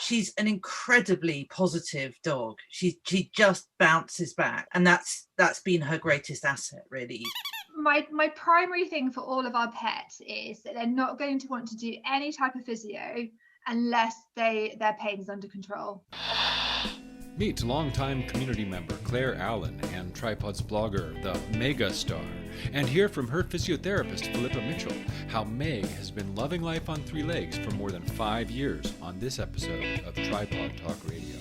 she's an incredibly positive dog. She just bounces back, and that's been her greatest asset, really. My primary thing for all of our pets is that they're not going to want to do any type of physio unless their pain is under control. Meet longtime community member Clare Allen and Tripawds blogger, the Meg-A-Star, and hear from her physiotherapist, Phillipa Mitchell, how Meg has been loving life on 3 legs for more than 5 years on this episode of Tripawd Talk Radio.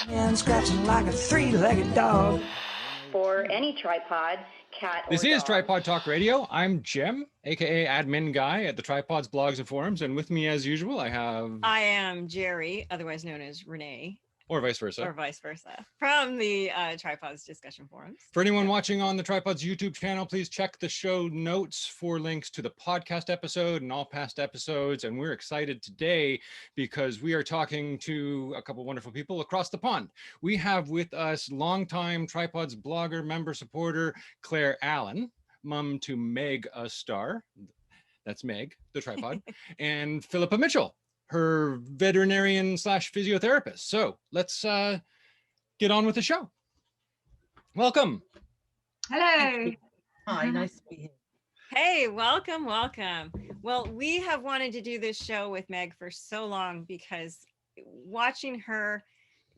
And scratching like a 3-legged dog. For any tripod, cat, or This is dog. Tripawd Talk Radio. I'm Jim, aka admin guy at the Tripawds blogs and forums, and with me as usual I am Jerry, otherwise known as Renee, or vice versa, from the Tripawds discussion forums. For anyone watching on the Tripawds YouTube channel, please check the show notes for links to the podcast episode and all past episodes. And we're excited today because we are talking to a couple wonderful people across the pond. We have with us longtime Tripawds blogger, member supporter, Clare Allen, mom to Meg-A-Star, that's Meg, the tripod, and Phillipa Mitchell, her veterinarian / physiotherapist. So let's get on with the show. Welcome. Hello. Hi, nice to be here. Hey, welcome. Well, we have wanted to do this show with Meg for so long because watching her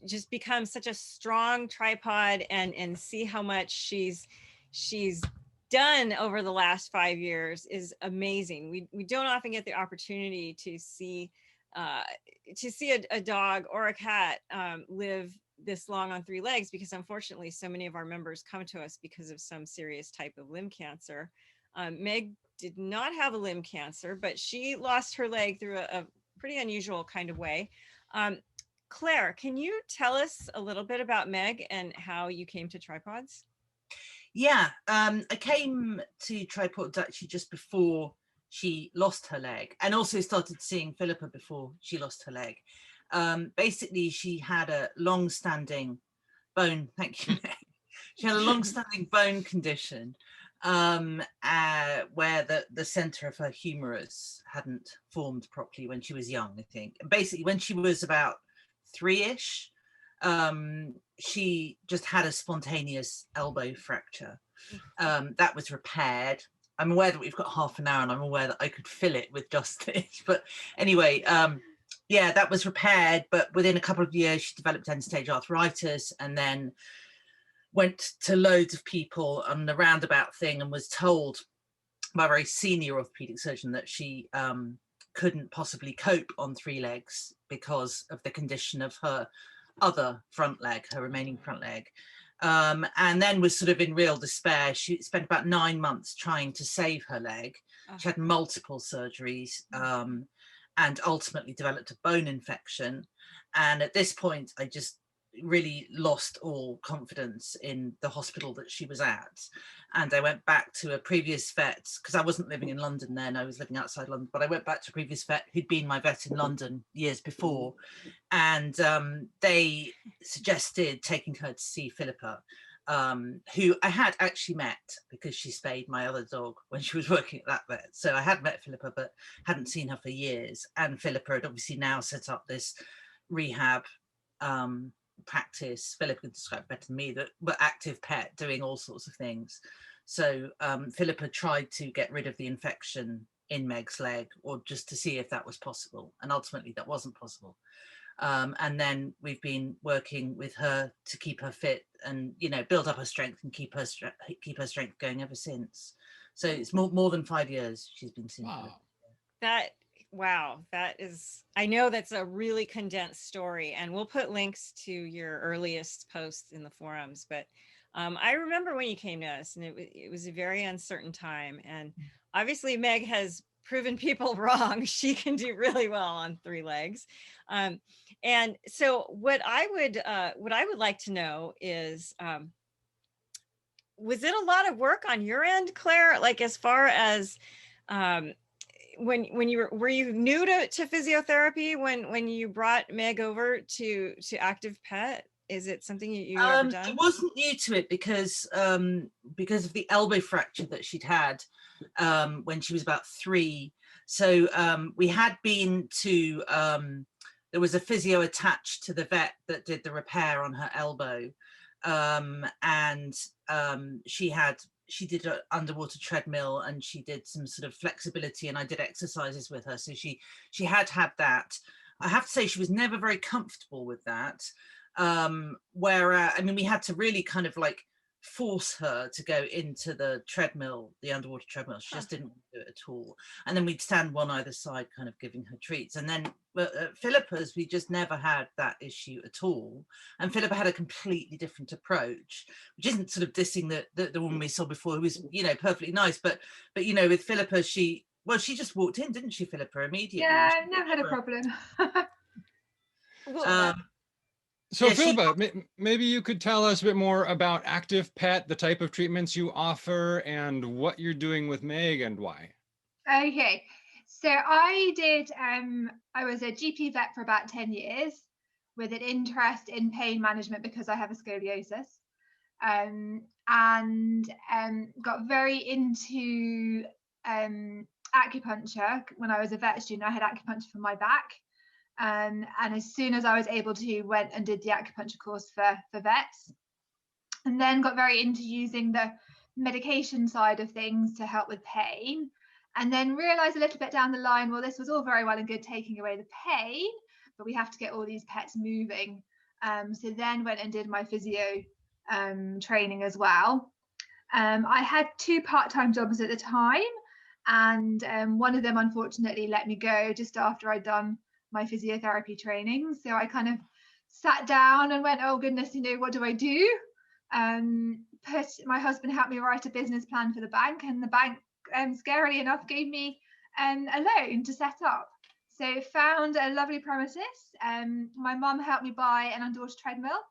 just become such a strong tripod and see how much she's done over the last 5 years is amazing. We don't often get the opportunity to see a dog or a cat live this long on 3 legs, because unfortunately so many of our members come to us because of some serious type of limb cancer. Meg did not have a limb cancer, but she lost her leg through a pretty unusual kind of way. Claire, can you tell us a little bit about Meg and how you came to Tripawds? Yeah, I came to Tripawds actually just before she lost her leg, and also started seeing Philippa before she lost her leg. Basically, she had a long-standing bone, thank you, Meg. She had a long-standing bone condition where the center of her humerus hadn't formed properly when she was young, I think. And basically, when she was about 3-ish, she just had a spontaneous elbow fracture. That was repaired. I'm aware that we've got half an hour, and I'm aware that I could fill it with just this. But anyway, yeah, that was repaired. But within a couple of years, she developed end-stage arthritis, and then went to loads of people on the roundabout thing, and was told by a very senior orthopedic surgeon that she couldn't possibly cope on 3 legs because of the condition of her other front leg, her remaining front leg. And then was sort of in real despair. She spent about 9 months trying to save her leg. She had multiple surgeries and ultimately developed a bone infection. And at this point, I just really lost all confidence in the hospital that she was at. And I went back to a previous vet, because I wasn't living in London then, I was living outside London, but I went back to a previous vet who'd been my vet in London years before. And they suggested taking her to see Philippa, who I had actually met because she spayed my other dog when she was working at that vet. So I had met Philippa, but hadn't seen her for years. And Philippa had obviously now set up this rehab practice. Philippa can describe better than me, but active pet, doing all sorts of things. So Philippa tried to get rid of the infection in Meg's leg, or just to see if that was possible, and ultimately that wasn't possible. And then we've been working with her to keep her fit and, you know, build up her strength and keep her strength going ever since. So it's more than 5 years she's been seeing. Wow, that is, I know that's a really condensed story, and we'll put links to your earliest posts in the forums. But I remember when you came to us, and it was a very uncertain time. And obviously Meg has proven people wrong. She can do really well on 3 legs. And so what I would like to know is, was it a lot of work on your end, Claire? Like, as far as when you were you new to physiotherapy when you brought Meg over to Active Pet? Is it something you ever done? I wasn't new to it because of the elbow fracture that she'd had when she was about 3. So we had been to, there was a physio attached to the vet that did the repair on her elbow. And she did an underwater treadmill, and she did some sort of flexibility, and I did exercises with her. So she had that. I have to say she was never very comfortable with that. Where, I mean, we had to really kind of like force her to go into the treadmill, the underwater treadmill. She just didn't do it at all. And then we'd stand one either side, kind of giving her treats. And then at Philippa's, we just never had that issue at all. And Philippa had a completely different approach, which isn't sort of dissing the woman we saw before, who was, you know, perfectly nice. But you know, with Philippa, she just walked in, didn't she, Philippa, immediately? Yeah, I've never had a problem. So yeah, Philippa, maybe you could tell us a bit more about Active Pet, the type of treatments you offer, and what you're doing with Meg and why. Okay, so I was a GP vet for about 10 years with an interest in pain management because I have a scoliosis, and got very into acupuncture. When I was a vet student, I had acupuncture for my back. And as soon as I was able to, went and did the acupuncture course for vets, and then got very into using the medication side of things to help with pain, and then realized a little bit down the line, well, this was all very well and good taking away the pain, but we have to get all these pets moving. So then went and did my physio training as well. I had 2 part-time jobs at the time, and one of them unfortunately let me go just after I'd done my physiotherapy training. So I kind of sat down and went, oh goodness, you know, what do I do? My husband helped me write a business plan for the bank, and the bank, scarily enough, gave me a loan to set up. So found a lovely premises. My mum helped me buy an underwater treadmill.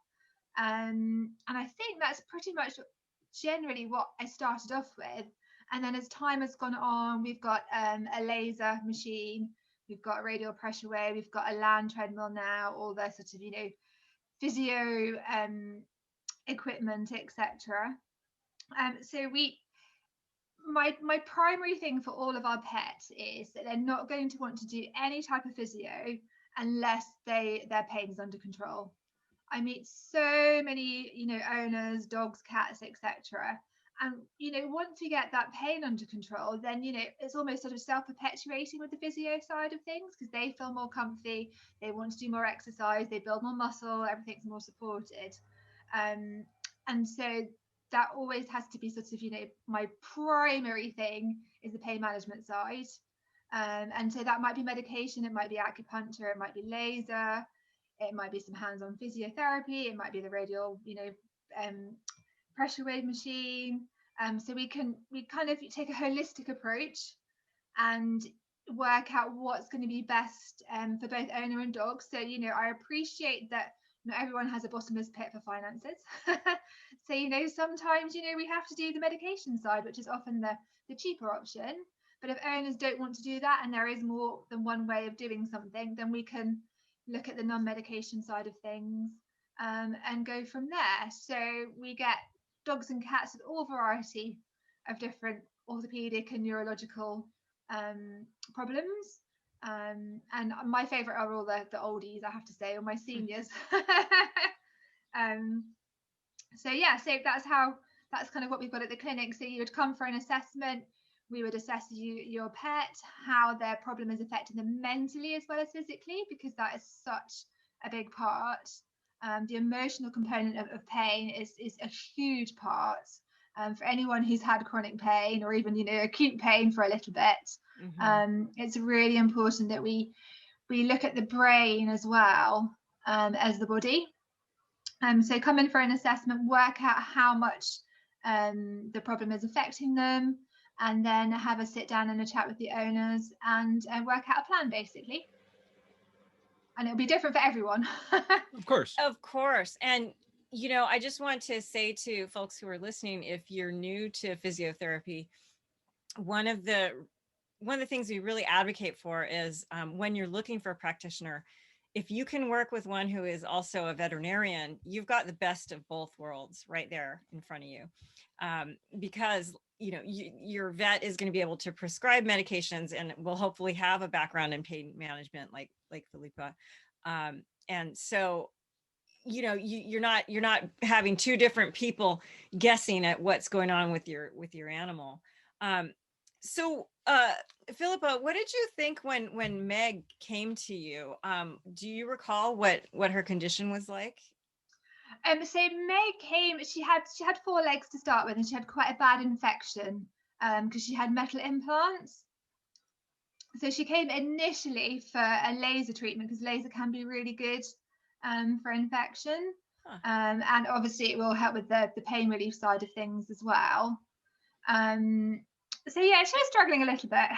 And I think that's pretty much generally what I started off with. And then as time has gone on, we've got a laser machine, we've got a radial pressure wave, we've got a land treadmill now, all the sort of, you know, physio equipment, etc. So my primary thing for all of our pets is that they're not going to want to do any type of physio unless their pain is under control. I meet so many, you know, owners, dogs, cats, etc. And, you know, once we get that pain under control, then, you know, it's almost sort of self-perpetuating with the physio side of things, because they feel more comfy, they want to do more exercise, they build more muscle, everything's more supported. And so that always has to be sort of, you know, my primary thing is the pain management side. And so that might be medication, it might be acupuncture, it might be laser, it might be some hands-on physiotherapy, it might be the radial, you know, pressure wave machine. So we kind of take a holistic approach and work out what's going to be best for both owner and dog. So, you know, I appreciate that not everyone has a bottomless pit for finances. So, you know, sometimes, you know, we have to do the medication side, which is often the cheaper option. But if owners don't want to do that, and there is more than one way of doing something, then we can look at the non-medication side of things and go from there. So we get dogs and cats with all variety of different orthopedic and neurological problems. And my favorite are all the oldies, I have to say, or my seniors. So yeah, so that's kind of what we've got at the clinic. So you would come for an assessment. We would assess your pet, how their problem is affecting them mentally as well as physically, because that is such a big part. The emotional component of pain is a huge part for anyone who's had chronic pain or even, you know, acute pain for a little bit. Mm-hmm. It's really important that we look at the brain as well as the body. So come in for an assessment, work out how much the problem is affecting them, and then have a sit down and a chat with the owners and work out a plan, basically. And it'll be different for everyone. Of course. Of course. And, you know, I just want to say to folks who are listening, if you're new to physiotherapy, one of the things we really advocate for is when you're looking for a practitioner, if you can work with one who is also a veterinarian, you've got the best of both worlds right there in front of you. Because your vet is going to be able to prescribe medications and will hopefully have a background in pain management like Philippa. And so, you're not having two different people guessing at what's going on with your animal. So Philippa, what did you think when Meg came to you? Do you recall what her condition was like? So Meg came, she had 4 legs to start with, and she had quite a bad infection because she had metal implants. So she came initially for a laser treatment because laser can be really good for infection. Huh. And obviously it will help with the pain relief side of things as well. So yeah, she was struggling a little bit.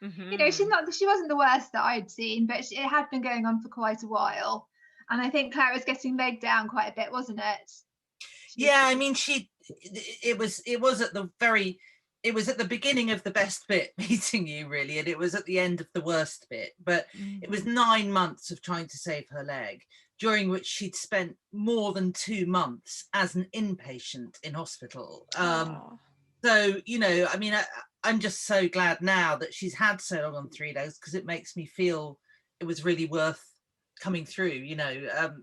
Mm-hmm. She wasn't the worst that I'd seen, but it had been going on for quite a while. And I think Claire was getting Meg down quite a bit, wasn't it? I mean, it was at the beginning of the best bit meeting you, really, and it was at the end of the worst bit. But it was 9 months of trying to save her leg, during which she'd spent more than 2 months as an inpatient in hospital. So, I mean, I'm just so glad now that she's had so long on 3 legs, because it makes me feel it was really worth coming through,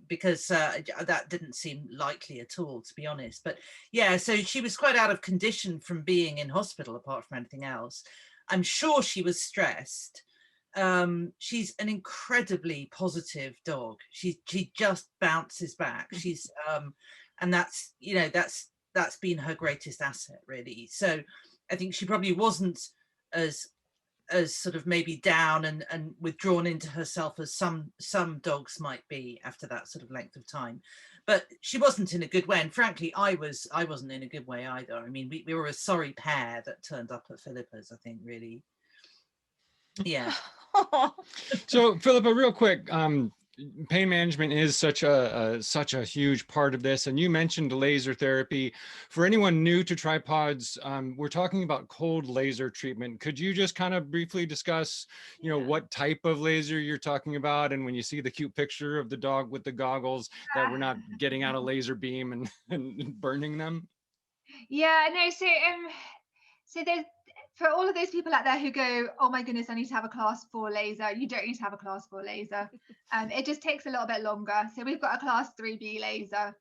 because that didn't seem likely at all, to be honest. But yeah, so she was quite out of condition from being in hospital, apart from anything else. I'm sure she was stressed. She's an incredibly positive dog. She just bounces back. She's and that's been her greatest asset, really. So I think she probably wasn't as sort of maybe down and withdrawn into herself as some dogs might be after that sort of length of time. But she wasn't in a good way, and frankly I wasn't in a good way either. I mean, we were a sorry pair that turned up at Philippa's, I think, really. Yeah. So Philippa, real quick, pain management is such a huge part of this, and you mentioned laser therapy. For anyone new to Tripawds, we're talking about cold laser treatment. Could you just kind of briefly discuss, what type of laser you're talking about, and when you see the cute picture of the dog with the goggles, that we're not getting out a laser beam and burning them? Yeah, no. So there's, for all of those people out there who go, oh my goodness, I need to have a class 4 laser. You don't need to have a class 4 laser. It just takes a little bit longer. So we've got a class 3B laser.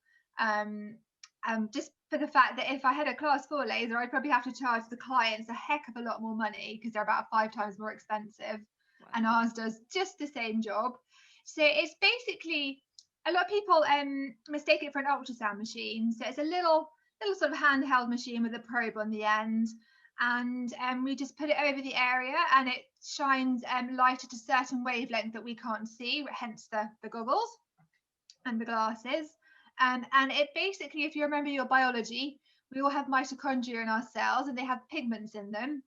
Just for the fact that if I had a class 4 laser, I'd probably have to charge the clients a heck of a lot more money because they're about 5 times more expensive. Wow. And ours does just the same job. So it's basically, a lot of people mistake it for an ultrasound machine. So it's a little sort of handheld machine with a probe on the end. And we just put it over the area, and it shines light at a certain wavelength that we can't see, hence the goggles and the glasses. And it basically, if you remember your biology, we all have mitochondria in our cells, and they have pigments in them.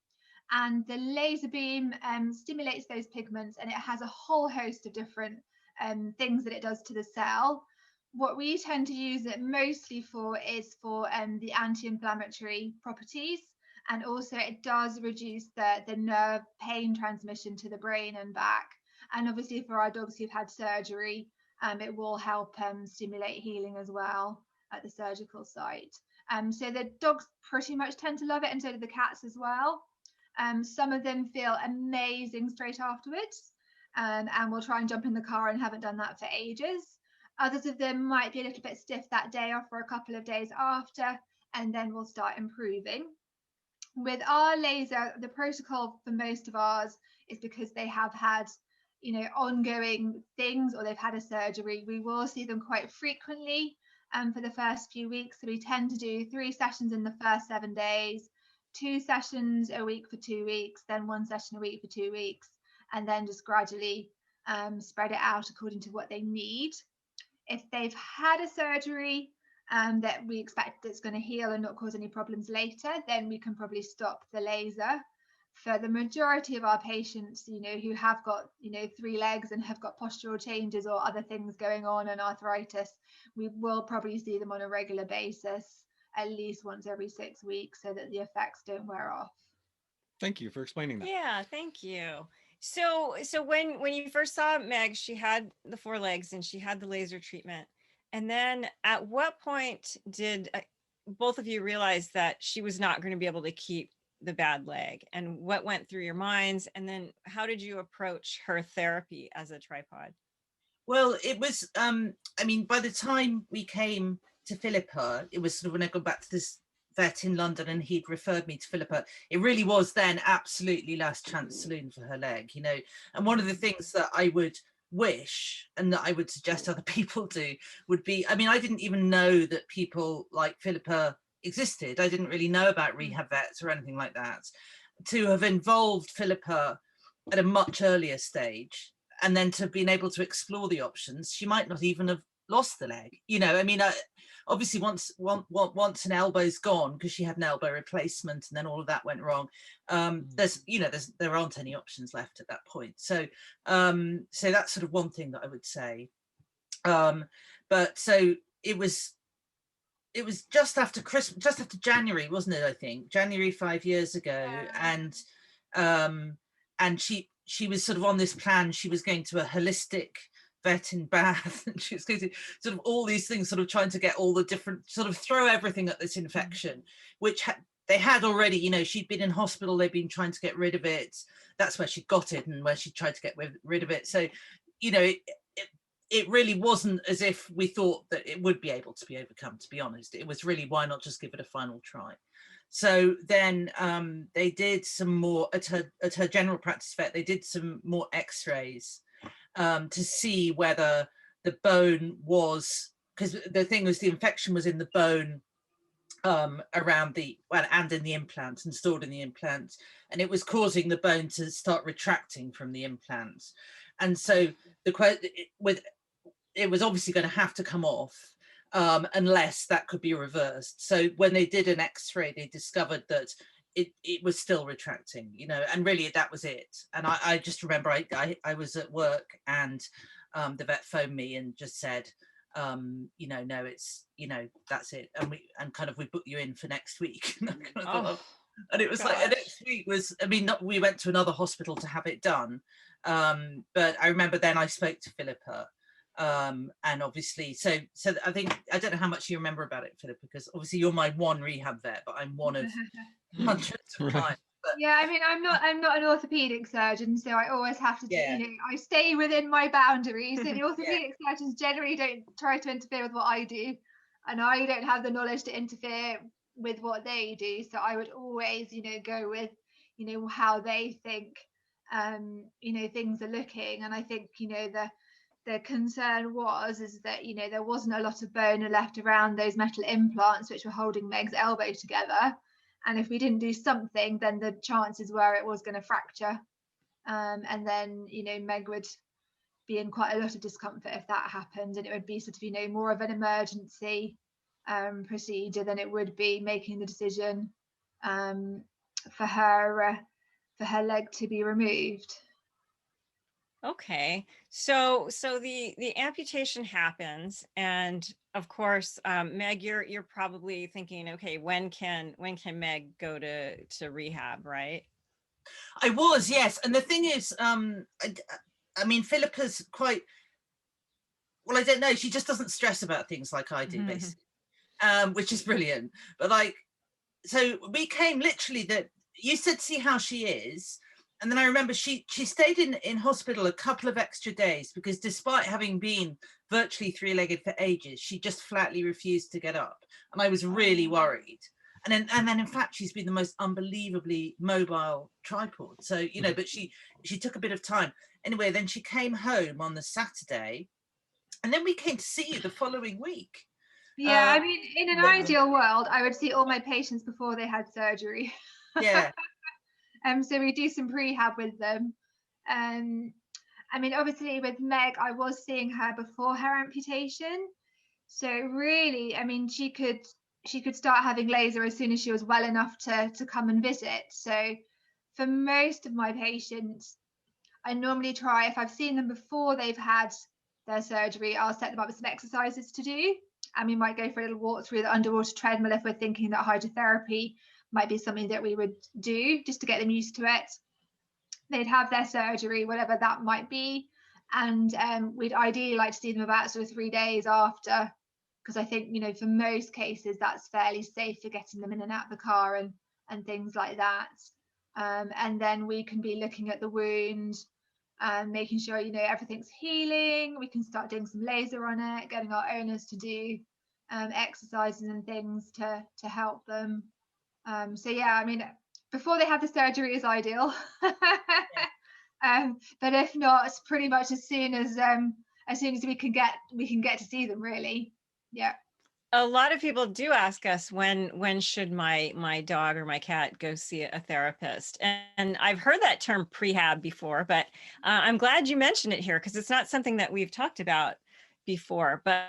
And the laser beam stimulates those pigments, and it has a whole host of different things that it does to the cell. What we tend to use it mostly for is for the anti-inflammatory properties. And also it does reduce the nerve pain transmission to the brain and back. And obviously for our dogs who've had surgery, it will help stimulate healing as well at the surgical site. So the dogs pretty much tend to love it, and so do the cats as well. Some of them feel amazing straight afterwards, and will try and jump in the car and haven't done that for ages. Others of them might be a little bit stiff that day or for a couple of days after, and then will start improving. With our laser, the protocol for most of ours is because they have had, ongoing things, or they've had a surgery. We will see them quite frequently for the first few weeks. So we tend to do 3 sessions in the first 7 days, 2 sessions a week for 2 weeks, then 1 session a week for 2 weeks, and then just gradually spread it out according to what they need. If they've had a surgery that we expect it's going to heal and not cause any problems later, then we can probably stop the laser. For the majority of our patients, who have got, 3 legs and have got postural changes or other things going on and arthritis, we will probably see them on a regular basis, at least once every 6 weeks, so that the effects don't wear off. Thank you for explaining that. Yeah, thank you. So when you first saw Meg, she had the 4 legs and she had the laser treatment. And then at what point both of you realized that she was not going to be able to keep the bad leg, and what went through your minds? And then how did you approach her therapy as a tripod? Well, it was, I mean, by the time we came to Philippa, it was sort of when I got back to this vet in London and he'd referred me to Philippa, it really was then absolutely last chance saloon for her leg, you know. And one of the things that I would wish and that I would suggest other people do would be, I mean, I didn't even know that people like Philippa existed. I didn't really know about rehab vets or anything like that. To have involved Philippa at a much earlier stage, and then to have been able to explore the options, she might not even have lost the leg, you know. I mean, obviously once an elbow's gone, because she had an elbow replacement and then all of that went wrong, there aren't any options left at that point. So so that's sort of one thing that I would say. But so it was just after Christmas, just after January, wasn't it? I think January 5 years ago. Yeah. And she was sort of on this plan. She was going to a holistic vet in Bath, and she was going to sort of all these things, sort of trying to get all the different, sort of throw everything at this infection, which they had already, you know, she'd been in hospital, they'd been trying to get rid of it. That's where she got it and where she tried to get rid of it. So, you know, it really wasn't as if we thought that it would be able to be overcome, to be honest. It was really, why not just give it a final try? So then they did some more at her general practice vet. They did some more x-rays to see whether the bone was, because the thing was the infection was in the bone around and in the implant and stored in the implant, and it was causing the bone to start retracting from the implant. And so it was obviously going to have to come off, unless that could be reversed. So when they did an x-ray, they discovered that it was still retracting, you know, and really that was it. And I just remember I was at work, and the vet phoned me and just said, you know, no, it's, you know, that's it. And we booked you in for next week. And it was like, and next week was, I mean, we went to another hospital to have it done. But I remember then I spoke to Philippa. And obviously, so I think, I don't know how much you remember about it, Philippa, because obviously you're my one rehab vet, but I'm one of hundreds of clients. But yeah, I mean, I'm not an orthopedic surgeon, so I always have to, you know, I stay within my boundaries. So the orthopedic surgeons generally don't try to interfere with what I do, and I don't have the knowledge to interfere with what they do. So I would always, you know, go with, you know, how they think, you know, things are looking. And I think, you know, the concern is that, you know, there wasn't a lot of bone left around those metal implants which were holding Meg's elbow together. And if we didn't do something, then the chances were it was going to fracture. And then, you know, Meg would be in quite a lot of discomfort if that happened. And it would be sort of, you know, more of an emergency procedure than it would be making the decision for her leg to be removed. Okay, so the amputation happens, and of course, Meg, you're probably thinking, okay, when can Meg go to rehab, right? I was, yes. And the thing is, I mean, Philippa's quite, well, I don't know, she just doesn't stress about things like I do, basically, which is brilliant. But like, so we came literally that you said, see how she is. And then I remember she stayed in hospital a couple of extra days, because despite having been virtually three-legged for ages, she just flatly refused to get up. And I was really worried. And then in fact, she's been the most unbelievably mobile tripod. So, you know, but she took a bit of time. Anyway, then she came home on the Saturday, and then we came to see you the following week. Yeah, I mean, in an ideal world, I would see all my patients before they had surgery. Yeah. So we do some prehab with them. I mean, obviously with Meg, I was seeing her before her amputation. So really, I mean, she could start having laser as soon as she was well enough to come and visit. So for most of my patients, I normally try, if I've seen them before they've had their surgery, I'll set them up with some exercises to do. And we might go for a little walk through the underwater treadmill if we're thinking that hydrotherapy might be something that we would do just to get them used to it. They'd have their surgery, whatever that might be. And we'd ideally like to see them about sort of 3 days after because I think, you know, for most cases that's fairly safe for getting them in and out of the car and things like that. And then we can be looking at the wound and making sure, you know, everything's healing. We can start doing some laser on it, getting our owners to do exercises and things to help them. So yeah, I mean, before they have the surgery is ideal. But if not, it's pretty much as soon as we can get to see them, really. Yeah. A lot of people do ask us when should my dog or my cat go see a therapist, and I've heard that term prehab before, but I'm glad you mentioned it here because it's not something that we've talked about before. But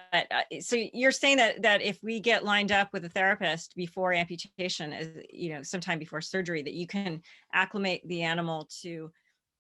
so you're saying that if we get lined up with a therapist before amputation, you know, sometime before surgery, that you can acclimate the animal to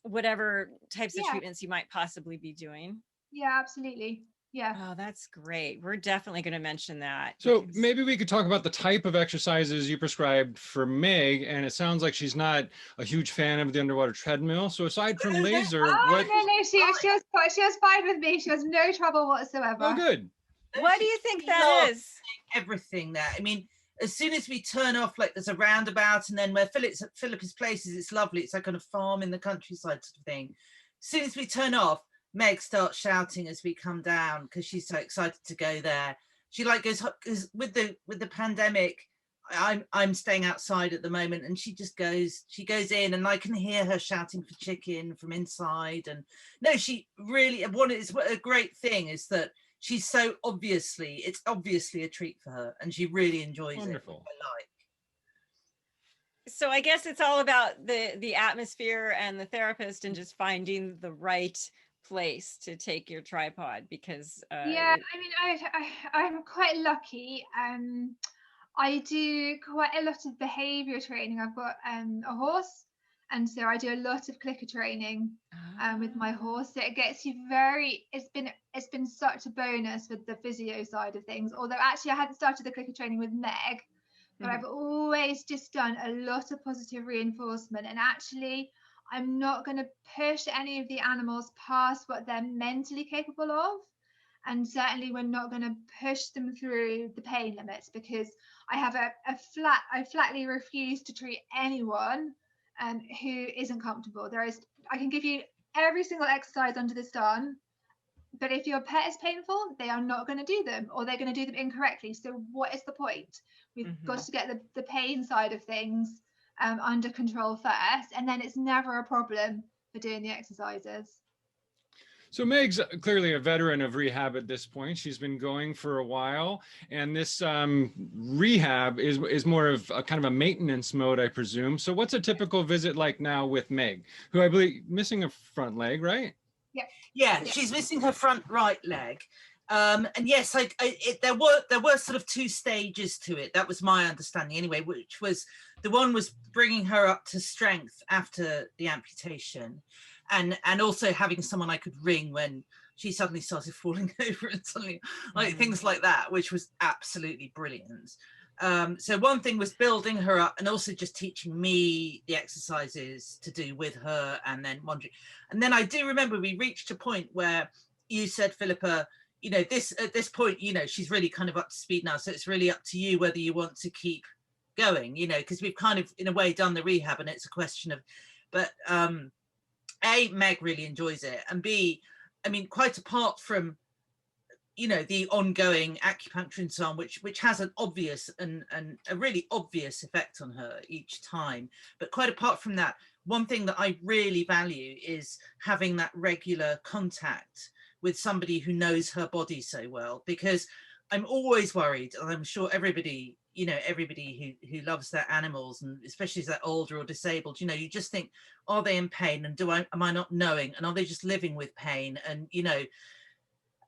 whatever types of treatments you might possibly be doing. Yeah, absolutely. Yeah. Oh, that's great. We're definitely going to mention that. So maybe we could talk about the type of exercises you prescribed for Meg. And it sounds like she's not a huge fan of the underwater treadmill. So aside from laser, no, she was fine with me. She has no trouble whatsoever. Oh, good. What do you think that is? Everything there. I mean, as soon as we turn off, like there's a roundabout, and then where Philippa's place is, it's lovely. It's like on a farm in the countryside sort of thing. As soon as we turn off, Meg starts shouting as we come down because she's so excited to go there. She like goes, because with the pandemic, I'm staying outside at the moment, and she goes in, and I can hear her shouting for chicken from inside. And no, she really, it's a great thing is that she's so it's obviously a treat for her, and she really enjoys Wonderful. it. I like. So I guess it's all about the atmosphere and the therapist and just finding the right place to take your tripod, because yeah, I mean, I'm quite lucky. I do quite a lot of behavior training. I've got a horse, and so I do a lot of clicker training with my horse. So it gets you it's been such a bonus with the physio side of things, although actually I hadn't started the clicker training with Meg, but I've always just done a lot of positive reinforcement, and actually I'm not going to push any of the animals past what they're mentally capable of. And certainly we're not going to push them through the pain limits, because I flatly refuse to treat anyone who isn't comfortable. I can give you every single exercise under the sun, but if your pet is painful, they are not going to do them, or they're going to do them incorrectly. So what is the point? We've got to get the pain side of things under control first, and then it's never a problem for doing the exercises. So Meg's clearly a veteran of rehab at this point. She's been going for a while, and this rehab is more of a kind of a maintenance mode, I presume. So what's a typical visit like now with Meg, who I believe missing a front leg, right? Yeah, she's missing her front right leg. And yes, there were sort of two stages to it. That was my understanding anyway, which was the one was bringing her up to strength after the amputation, and also having someone I could ring when she suddenly started falling over and suddenly like things like that, which was absolutely brilliant. So one thing was building her up, and also just teaching me the exercises to do with her, and then wondering. And then I do remember we reached a point where you said, Philippa, you know, at this point, you know, she's really kind of up to speed now. So it's really up to you whether you want to keep going, you know, because we've kind of in a way done the rehab, and it's a question of, but A, Meg really enjoys it, and B, I mean, quite apart from, you know, the ongoing acupuncture and so on, which has an obvious and a really obvious effect on her each time. But quite apart from that, one thing that I really value is having that regular contact with somebody who knows her body so well, because I'm always worried, and I'm sure everybody, you know, everybody who loves their animals, and especially as they're older or disabled, you know, you just think, are they in pain, and am I not knowing, and are they just living with pain? And, you know,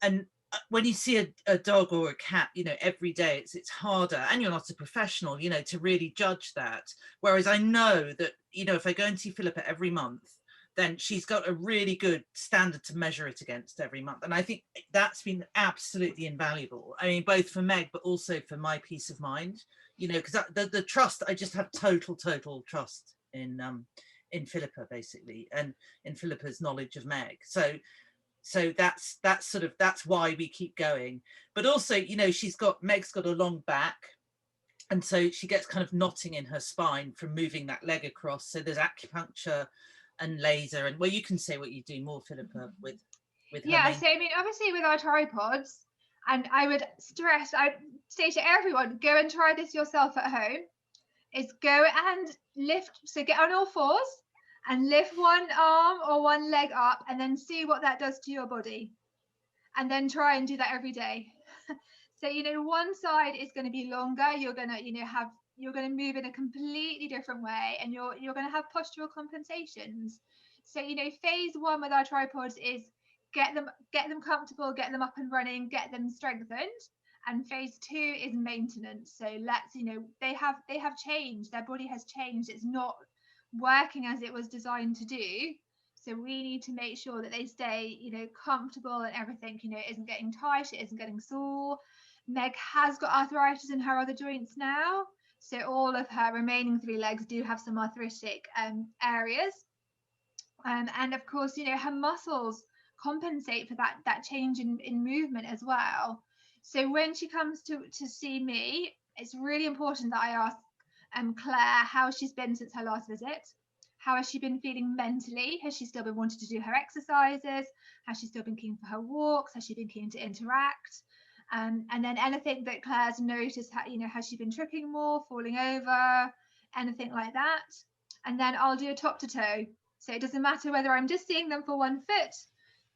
and when you see a dog or a cat, you know, every day, it's harder, and you're not a professional, you know, to really judge that. Whereas I know that, you know, if I go and see Philippa every month, then she's got a really good standard to measure it against every month. And I think that's been absolutely invaluable. I mean, both for Meg, but also for my peace of mind, you know, because the trust, I just have total trust in Philippa, basically, and in Philippa's knowledge of Meg. So So that's why we keep going. But also, you know, Meg's got a long back, and so she gets kind of knotting in her spine from moving that leg across. So there's acupuncture and laser, and well, you can say what you do more, Philippa, with her So I mean, obviously with our tripods, and I'd say to everyone, go and try this yourself at home, is go and lift, so get on all fours and lift one arm or one leg up, and then see what that does to your body, and then try and do that every day. So, you know, one side is going to be longer, you're going to move in a completely different way, and you're going to have postural compensations. So, you know, phase one with our tripods is get them comfortable, get them up and running, get them strengthened. And phase two is maintenance. So they have changed, their body has changed, it's not working as it was designed to do. So we need to make sure that they stay, you know, comfortable, and everything, you know, isn't getting tight, it isn't getting sore. Meg has got arthritis in her other joints now, so all of her remaining 3 legs do have some arthritic areas, and of course, you know, her muscles compensate for that change in movement as well. So when she comes to see me, it's really important that I ask Claire how she's been since her last visit. How has she been feeling mentally? Has she still been wanting to do her exercises? Has she still been keen for her walks? Has she been keen to interact? And then anything that Claire's noticed, you know, has she been tripping more, falling over, anything like that? And then I'll do a top to toe. So it doesn't matter whether I'm just seeing them for one foot,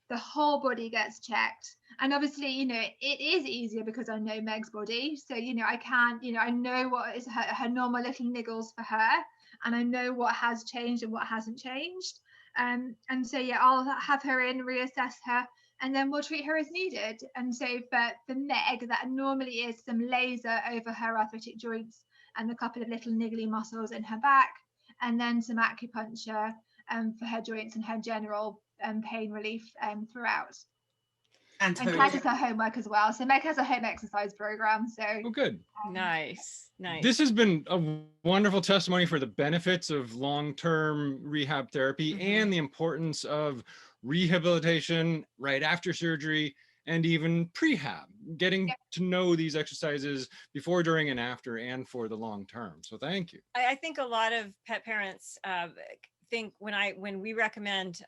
the whole body gets checked. And obviously, you know, it is easier because I know Meg's body. So, you know, I know what is her normal little niggles for her, and I know what has changed and what hasn't changed. And so, yeah, I'll have her in, reassess her, and then we'll treat her as needed. And so for Meg, that normally is some laser over her arthritic joints and a couple of little niggly muscles in her back, and then some acupuncture for her joints and her general pain relief throughout. And Claire does her homework as well. So Meg has a home exercise program. So good. Nice. This has been a wonderful testimony for the benefits of long-term rehab therapy and the importance of rehabilitation right after surgery, and even prehab, getting to know these exercises before, during, and after, and for the long term. So thank you. I think a lot of pet parents think when we recommend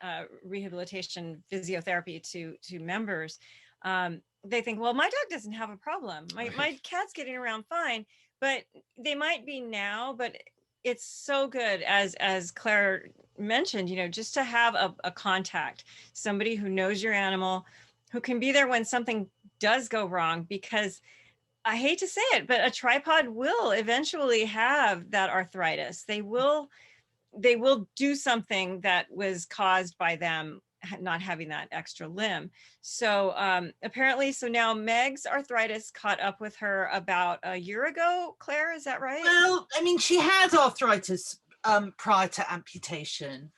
rehabilitation physiotherapy to members, they think, well, my dog doesn't have a problem. My cat's getting around fine, but they might be now, but it's so good, as Claire mentioned, you know, just to have a contact, somebody who knows your animal, who can be there when something does go wrong, because I hate to say it, but a tripod will eventually have that arthritis. They will do something that was caused by them not having that extra limb. So apparently, so now Meg's arthritis caught up with her about a year ago. Claire, is that right? Well, I mean, she had arthritis prior to amputation,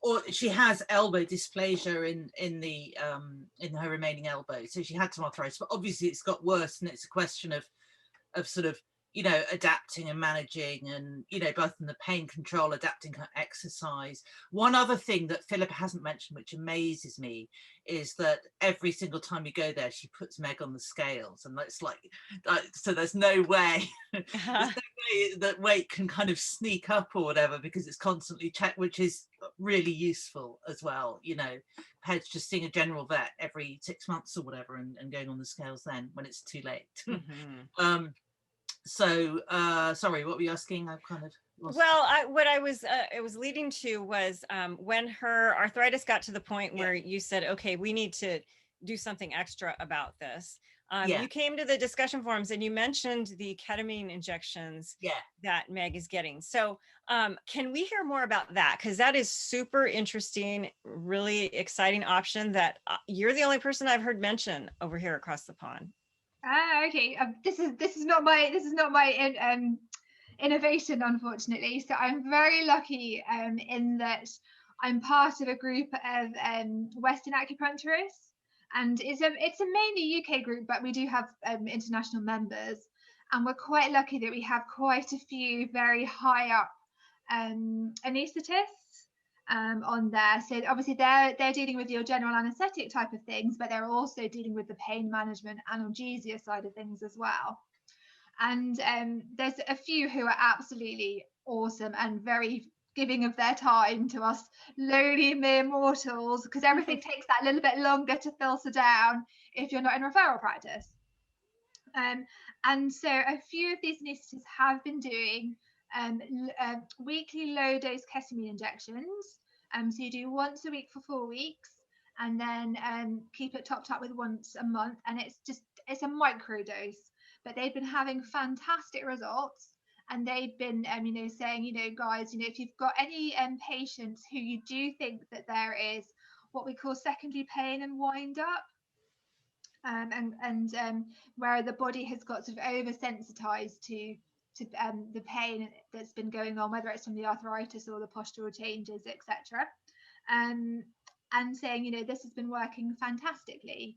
or she has elbow dysplasia in her remaining elbow. So she had some arthritis, but obviously it's got worse, and it's a question of sort of, you know, adapting and managing, and, you know, both in the pain control, adapting her exercise. One other thing that Philippa hasn't mentioned, which amazes me, is that every single time we go there, she puts Meg on the scales, and it's like so there's no way that weight can kind of sneak up or whatever, because it's constantly checked, which is really useful as well, you know, compared to just seeing a general vet every 6 months or whatever, and going on the scales then when it's too late. So sorry, what were you asking? I've kind of lost. Well, it was leading to was when her arthritis got to the point where you said, okay, we need to do something extra about this. You came to the discussion forums and you mentioned the ketamine injections that Meg is getting. So can we hear more about that? Because that is super interesting, really exciting option that you're the only person I've heard mention over here across the pond. Okay. This is not my innovation, unfortunately. So I'm very lucky in that I'm part of a group of Western acupuncturists, and it's a mainly UK group, but we do have international members, and we're quite lucky that we have quite a few very high up anaesthetists on there. So obviously they're dealing with your general anaesthetic type of things, but they're also dealing with the pain management, analgesia side of things as well. And there's a few who are absolutely awesome and very giving of their time to us lowly mere mortals, because everything takes that little bit longer to filter down if you're not in referral practice. And so a few of these anaesthetists have been doing weekly low dose ketamine injections. So you do once a week for 4 weeks, and then keep it topped up with once a month, and it's a micro dose. But they've been having fantastic results, and they've been saying, guys, if you've got any patients who you do think that there is what we call secondary pain and wind up, and where the body has got sort of oversensitized to the pain that's been going on, whether it's from the arthritis or the postural changes, etc. And saying, this has been working fantastically.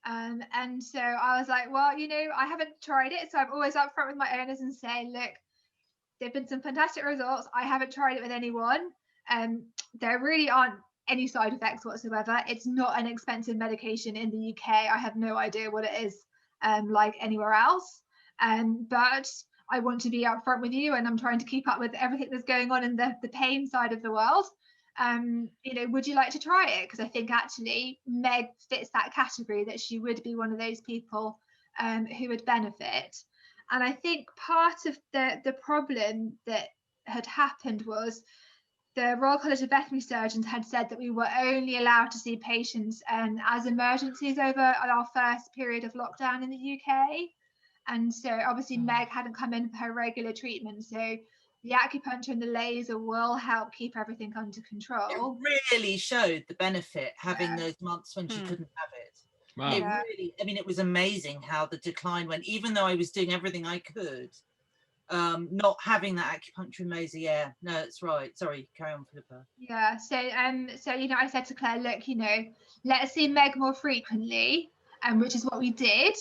And so I was like, well, I haven't tried it, so I'm always upfront with my owners and say, look, there've been some fantastic results. I haven't tried it with anyone. There really aren't any side effects whatsoever. It's not an expensive medication in the UK. I have no idea what it is like anywhere else. But I want to be upfront with you, and I'm trying to keep up with everything that's going on in the pain side of the world. Would you like to try it? Because I think actually Meg fits that category, that she would be one of those people who would benefit. And I think part of the problem that had happened was the Royal College of Veterinary Surgeons had said that we were only allowed to see patients as emergencies over our first period of lockdown in the UK. And so obviously Meg hadn't come in for her regular treatment. So the acupuncture and the laser will help keep everything under control. It really showed the benefit having those months when she couldn't have it. Wow. It really, it was amazing how the decline went, even though I was doing everything I could. Not having that acupuncture and laser, no, that's right. Sorry, carry on, Philippa. Yeah, so I said to Claire, look, let's see Meg more frequently, which is what we did.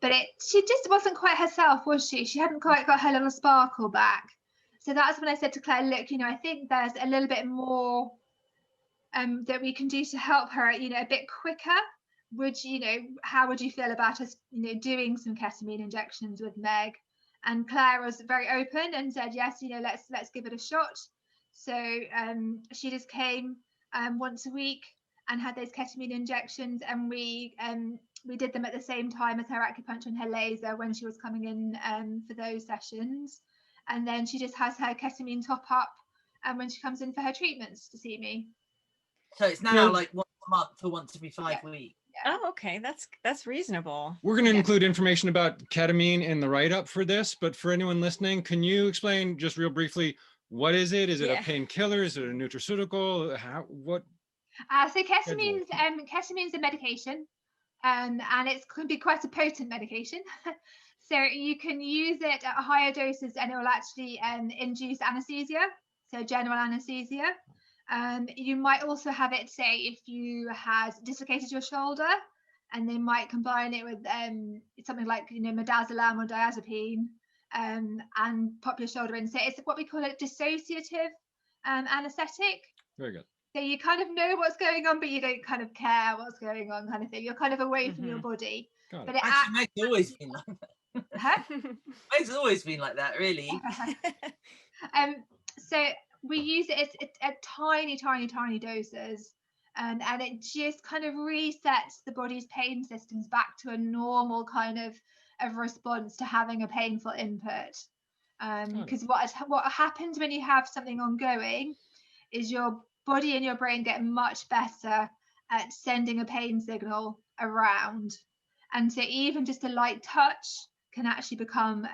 But she just wasn't quite herself, was she? She hadn't quite got her little sparkle back. So that's when I said to Claire, look, I think there's a little bit more that we can do to help her, a bit quicker. How would you feel about us, doing some ketamine injections with Meg? And Claire was very open and said, yes, let's give it a shot. So she just came once a week and had those ketamine injections, and we did them at the same time as her acupuncture and her laser when she was coming in for those sessions. And then she just has her ketamine top up when she comes in for her treatments to see me. So it's now like once a month or once every 5 weeks. Yeah. Oh, okay. That's reasonable. We're going to include information about ketamine in the write-up for this, but for anyone listening, can you explain just real briefly, what is it? Is it a painkiller? Is it a nutraceutical? What? So ketamine's a medication, and it can be quite a potent medication. So you can use it at higher doses, and it will actually induce anesthesia, so general anesthesia. You might also have it, say, if you had dislocated your shoulder, and they might combine it with something like midazolam or diazepine, and pop your shoulder in. So it's what we call a dissociative anesthetic. Very good. So you kind of know what's going on, but you don't kind of care what's going on, kind of thing. You're kind of away from your body. Got But it. it Actually, Meg's always been like that. Huh? Meg's always been like that, really. So we use it at tiny doses, and it just kind of resets the body's pain systems back to a normal kind of response to having a painful input. Because what happens when you have something ongoing is your body and your brain get much better at sending a pain signal around, and so even just a light touch can actually become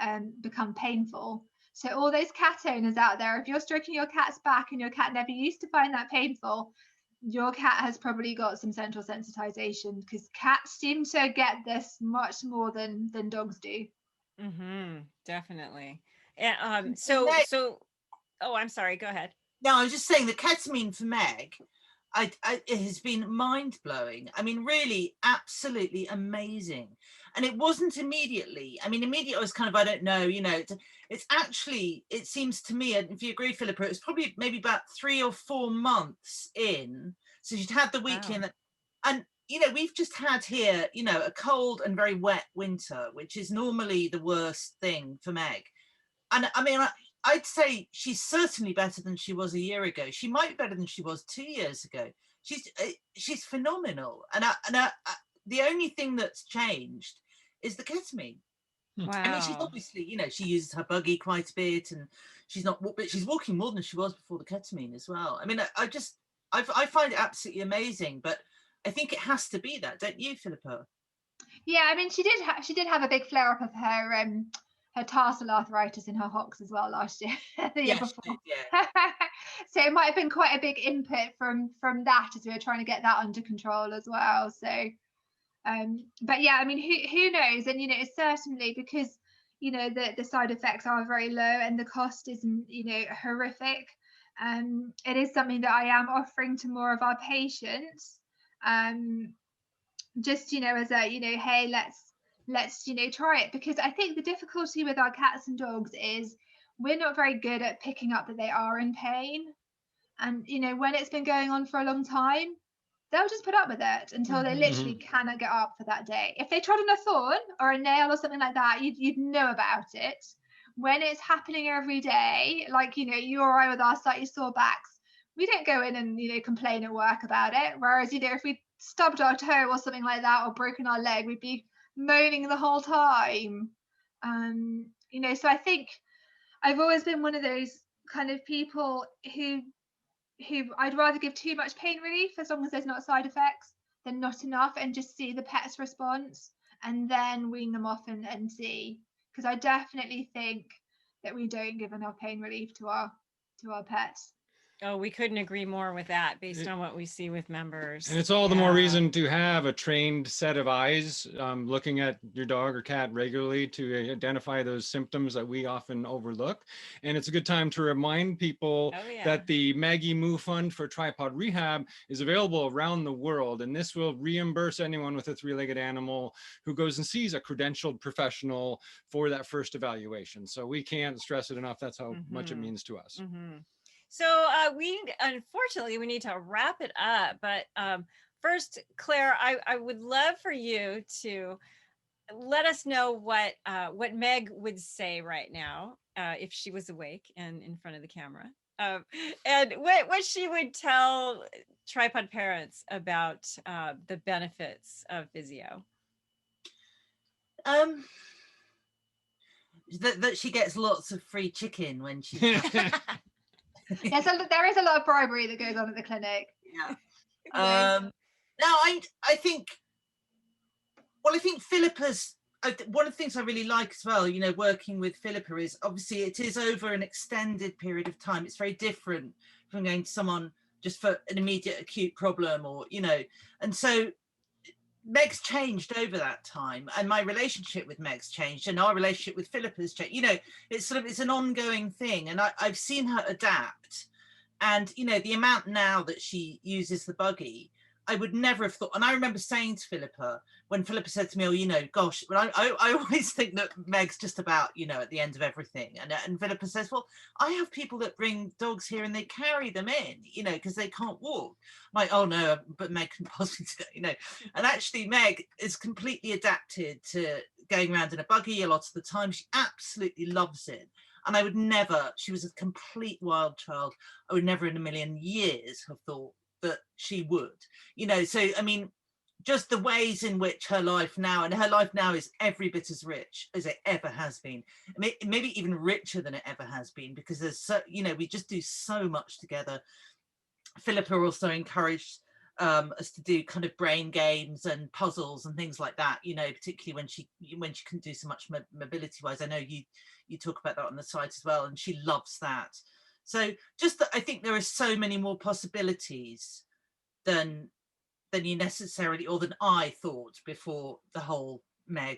painful. So all those cat owners out there, if you're stroking your cat's back and your cat never used to find that painful, your cat has probably got some central sensitization, because cats seem to get this much more than dogs do. Definitely. And oh, I'm sorry, go ahead. No, I was just saying the ketamine for Meg, it has been mind-blowing. I mean, really absolutely amazing. And it wasn't immediately. I mean, immediately I was kind of, I don't know, you know, it's actually, it seems to me, and if you agree, Philippa, it was probably maybe about 3 or 4 months in. So she'd had the week in, and you know, we've just had here, you know, a cold and very wet winter, which is normally the worst thing for Meg. And I mean, I'd say she's certainly better than she was a year ago. She might be better than she was 2 years ago. She's phenomenal. And the only thing that's changed is the ketamine. Wow. I mean, she's obviously, you know, she uses her buggy quite a bit, and but she's walking more than she was before the ketamine as well. I mean, I find it absolutely amazing, but I think it has to be that, don't you, Philippa? Yeah, I mean, she did have a big flare up of her tarsal arthritis in her hocks as well last year, the year before. Yeah. So it might have been quite a big input from that as we were trying to get that under control as well. So, but yeah, I mean, who knows? And you know, it's certainly because you know the side effects are very low and the cost is you know horrific. It is something that I am offering to more of our patients. Just you know as a you know, hey, let's you know try it, because I think the difficulty with our cats and dogs is we're not very good at picking up that they are in pain, and you know when it's been going on for a long time, they'll just put up with it until they literally cannot get up for that day. If they trod on a thorn or a nail or something like that, you'd know about it. When it's happening every day, like you know you or I with our slightly sore backs, we don't go in and you know complain at work about it. Whereas you know if we stubbed our toe or something like that or broken our leg, we'd be moaning the whole time. You know, so I think I've always been one of those kind of people who I'd rather give too much pain relief as long as there's not side effects than not enough, and just see the pet's response and then wean them off and see, because I definitely think that we don't give enough pain relief to our pets. Oh, we couldn't agree more with that based on what we see with members. And it's all the more reason to have a trained set of eyes looking at your dog or cat regularly to identify those symptoms that we often overlook. And it's a good time to remind people that the Maggie Moo Fund for Tripawd Rehab is available around the world. And this will reimburse anyone with a 3-legged animal who goes and sees a credentialed professional for that first evaluation. So we can't stress it enough. That's how much it means to us. So unfortunately, we need to wrap it up. But first, Claire, I would love for you to let us know what Meg would say right now if she was awake and in front of the camera, and what she would tell tripod parents about the benefits of physio. That she gets lots of free chicken when she. Yeah, so there is a lot of bribery that goes on at the clinic. Yeah. Now I think Philippa's one of the things I really like as well, you know, working with Philippa is obviously it is over an extended period of time. It's very different from going to someone just for an immediate acute problem, or you know, and so Meg's changed over that time, and my relationship with Meg's changed, and our relationship with Philippa's changed. You know, it's an ongoing thing, and I've seen her adapt. And you know, the amount now that she uses the buggy, I would never have thought. And I remember saying to Philippa, when Philippa said to me, "Oh, you know, gosh," but I always think that Meg's just about, you know, at the end of everything. And Philippa says, "Well, I have people that bring dogs here and they carry them in, you know, because they can't walk." I'm like, "Oh no, but Meg can possibly do it," you know. And actually, Meg is completely adapted to going around in a buggy a lot of the time. She absolutely loves it. And I would never, she was a complete wild child. I would never in a million years have thought that she would, you know. So I mean, just the ways in which her life now is every bit as rich as it ever has been. Maybe even richer than it ever has been, because there's so, you know, we just do so much together. Philippa also encouraged us to do kind of brain games and puzzles and things like that, you know, particularly when she couldn't do so much mobility wise. I know you talk about that on the site as well, and she loves that. So just that, I think there are so many more possibilities than you necessarily, or than I thought before the whole the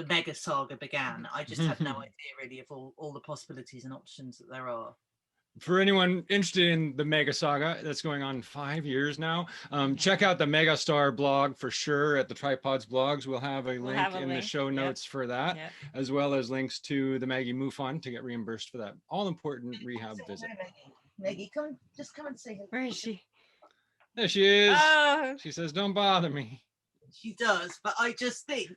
Mega saga began. I just had no idea really of all the possibilities and options that there are. For anyone interested in the Mega Saga that's going on 5 years now, check out the Meg-A-Star blog for sure at the Tripawds blogs. We'll have a link in the show notes for that, as well as links to the Maggie Moo Fund to get reimbursed for that all important rehab visit. Maggie, come and say hello. Where is she? There she is. Oh. She says, "Don't bother me." She does, but I just think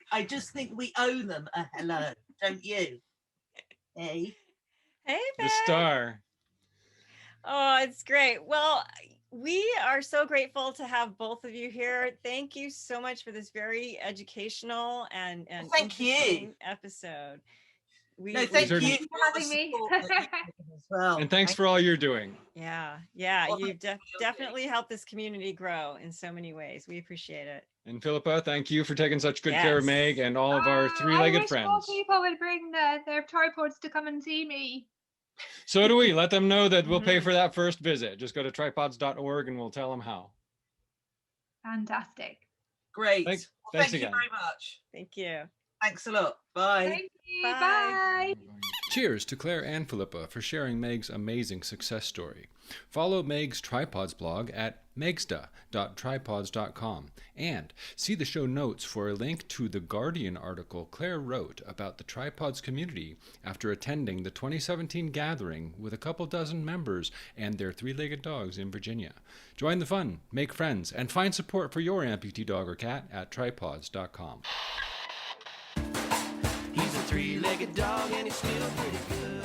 we owe them a hello, don't you? Hey. Hey, the star. Oh, it's great. Well, we are so grateful to have both of you here. Thank you so much for this very educational and thank you episode. Thank you for having me. as well. And thanks for all you're doing. Yeah, you've definitely helped this community grow in so many ways. We appreciate it. And Philippa, thank you for taking such good care of Meg and all of our three-legged friends. I wish more people would bring their tripods to come and see me. So do we. Let them know that we'll pay for that first visit. Just go to tripawds.org and we'll tell them how. Fantastic. Great. Thanks Thank again. you very much. Thank you. Thanks a lot. Bye. Thank you. Bye. Bye. Cheers to Clare and Philippa for sharing Meg's amazing success story. Follow Meg's Tripawds blog at megsta.tripawds.com and see the show notes for a link to the Guardian article Clare wrote about the Tripawds community after attending the 2017 gathering with a couple dozen members and their three-legged dogs in Virginia. Join the fun, make friends, and find support for your amputee dog or cat at tripawds.com. He's a three-legged dog and he's still pretty good.